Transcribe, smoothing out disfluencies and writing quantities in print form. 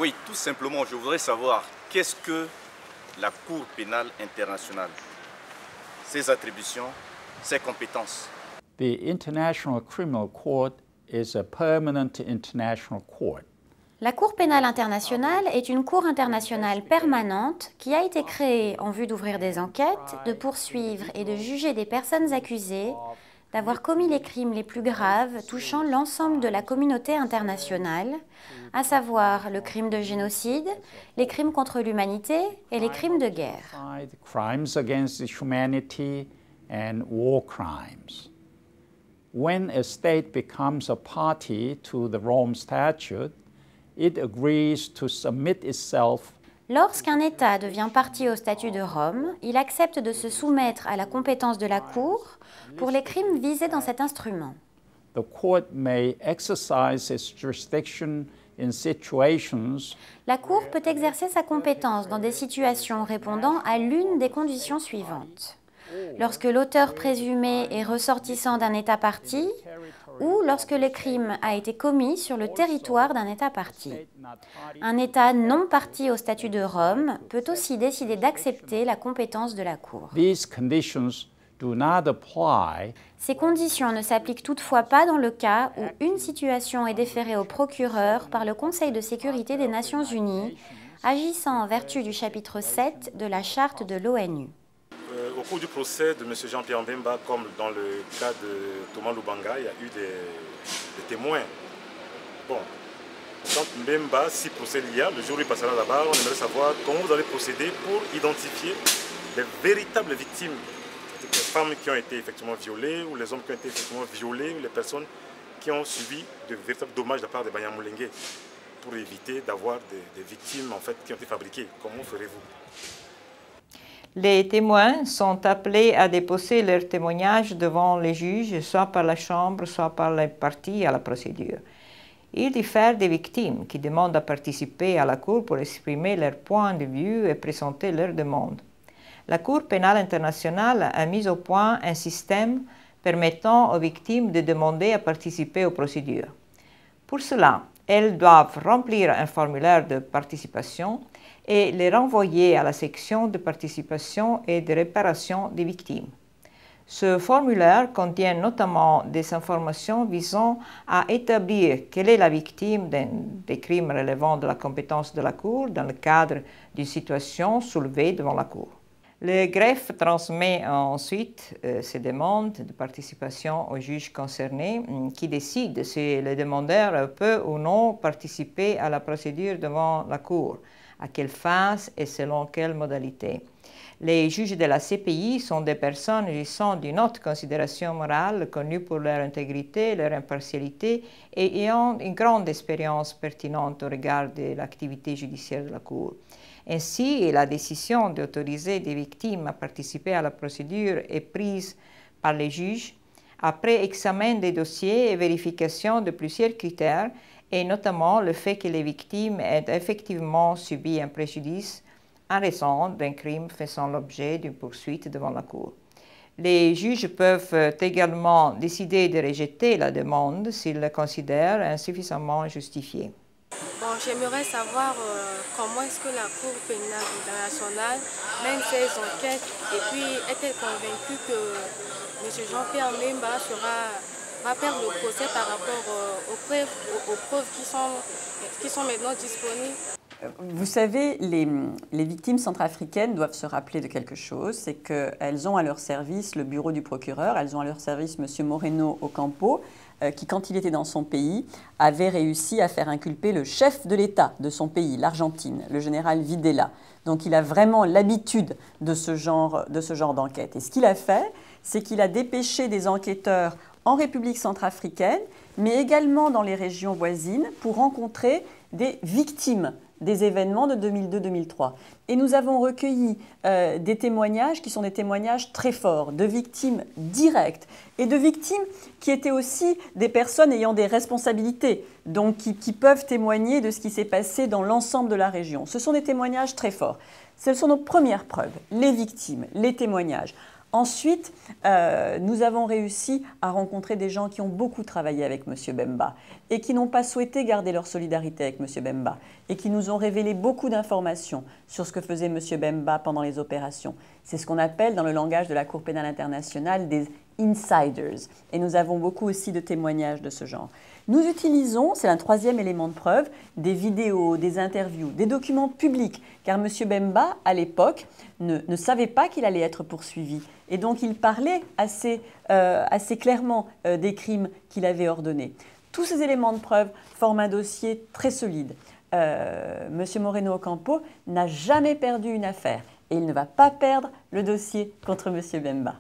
Oui, tout simplement, je voudrais savoir qu'est-ce que la Cour pénale internationale, ses attributions, ses compétences. The International Criminal Court is a permanent international court. La Cour pénale internationale est une cour internationale permanente qui a été créée en vue d'ouvrir des enquêtes, de poursuivre et de juger des personnes accusées d'avoir commis les crimes les plus graves touchant l'ensemble de la communauté internationale, à savoir le crime de génocide, les crimes contre l'humanité et les crimes de guerre. Crimes against humanity and war crimes. When a state becomes a party to the Rome Statute, it agrees to submit itself. Lorsqu'un État devient partie au statut de Rome, il accepte de se soumettre à la compétence de la Cour pour les crimes visés dans cet instrument. The court may exercise its jurisdiction in situations. La Cour peut exercer sa compétence dans des situations répondant à l'une des conditions suivantes. Lorsque l'auteur présumé est ressortissant d'un État parti ou lorsque le crime a été commis sur le territoire d'un État parti. Un État non parti au statut de Rome peut aussi décider d'accepter la compétence de la Cour. These conditions do not apply. Ces conditions ne s'appliquent toutefois pas dans le cas où une situation est déférée au procureur par le Conseil de sécurité des Nations Unies, agissant en vertu du chapitre 7 de la Charte de l'ONU. Au cours du procès de M. Jean-Pierre Mbemba, comme dans le cas de Thomas Lubanga, il y a eu des témoins. Bon, quand Mbemba, si procès il y a, le jour où il passera là-bas, on aimerait savoir comment vous allez procéder pour identifier les véritables victimes, les femmes qui ont été effectivement violées, ou les hommes qui ont été effectivement violés, ou les personnes qui ont subi de véritables dommages de la part des Banyamulenge, pour éviter d'avoir des victimes en fait, qui ont été fabriquées. Comment ferez-vous? Les témoins sont appelés à déposer leurs témoignages devant les juges, soit par la Chambre, soit par les parties à la procédure. Ils diffèrent des victimes qui demandent à participer à la Cour pour exprimer leur point de vue et présenter leurs demandes. La Cour pénale internationale a mis au point un système permettant aux victimes de demander à participer aux procédures. Pour cela, elles doivent remplir un formulaire de participation et les renvoyer à la section de participation et de réparation des victimes. Ce formulaire contient notamment des informations visant à établir quelle est la victime des crimes relevant de la compétence de la Cour dans le cadre d'une situation soulevée devant la Cour. Le greffe transmet ensuite ces demandes de participation au juge concerné qui décide si le demandeur peut ou non participer à la procédure devant la Cour, à quelle phase et selon quelle modalité. Les juges de la CPI sont des personnes jouissant d'une haute considération morale, connues pour leur intégrité, leur impartialité et ayant une grande expérience pertinente au regard de l'activité judiciaire de la Cour. Ainsi, la décision d'autoriser des victimes à participer à la procédure est prise par les juges après examen des dossiers et vérification de plusieurs critères, et notamment le fait que les victimes aient effectivement subi un préjudice en raison d'un crime faisant l'objet d'une poursuite devant la Cour. Les juges peuvent également décider de rejeter la demande s'ils la considèrent insuffisamment justifiée. Bon, j'aimerais savoir comment est-ce que la Cour pénale internationale mène ses enquêtes et puis est-elle convaincue que M. Jean-Pierre Mbemba va perdre le procès par rapport aux preuves qui sont maintenant disponibles. Vous savez, les victimes centrafricaines doivent se rappeler de quelque chose, c'est qu'elles ont à leur service le bureau du procureur, elles ont à leur service M. Moreno Ocampo, qui, quand il était dans son pays, avait réussi à faire inculper le chef de l'État de son pays, l'Argentine, le général Videla. Donc il a vraiment l'habitude de ce genre d'enquête. Et ce qu'il a fait, c'est qu'il a dépêché des enquêteurs en République centrafricaine, mais également dans les régions voisines, pour rencontrer des victimes des événements de 2002-2003. Et nous avons recueilli des témoignages qui sont des témoignages très forts, de victimes directes et de victimes qui étaient aussi des personnes ayant des responsabilités, donc qui peuvent témoigner de ce qui s'est passé dans l'ensemble de la région. Ce sont des témoignages très forts. Ce sont nos premières preuves, les victimes, les témoignages. Ensuite, nous avons réussi à rencontrer des gens qui ont beaucoup travaillé avec M. Bemba et qui n'ont pas souhaité garder leur solidarité avec M. Bemba et qui nous ont révélé beaucoup d'informations sur ce que faisait M. Bemba pendant les opérations. C'est ce qu'on appelle dans le langage de la Cour pénale internationale des insiders. Et nous avons beaucoup aussi de témoignages de ce genre. Nous utilisons, c'est un troisième élément de preuve, des vidéos, des interviews, des documents publics, car M. Bemba, à l'époque, ne savait pas qu'il allait être poursuivi. Et donc, il parlait assez clairement des crimes qu'il avait ordonnés. Tous ces éléments de preuve forment un dossier très solide. M. Moreno Ocampo n'a jamais perdu une affaire et il ne va pas perdre le dossier contre M. Bemba.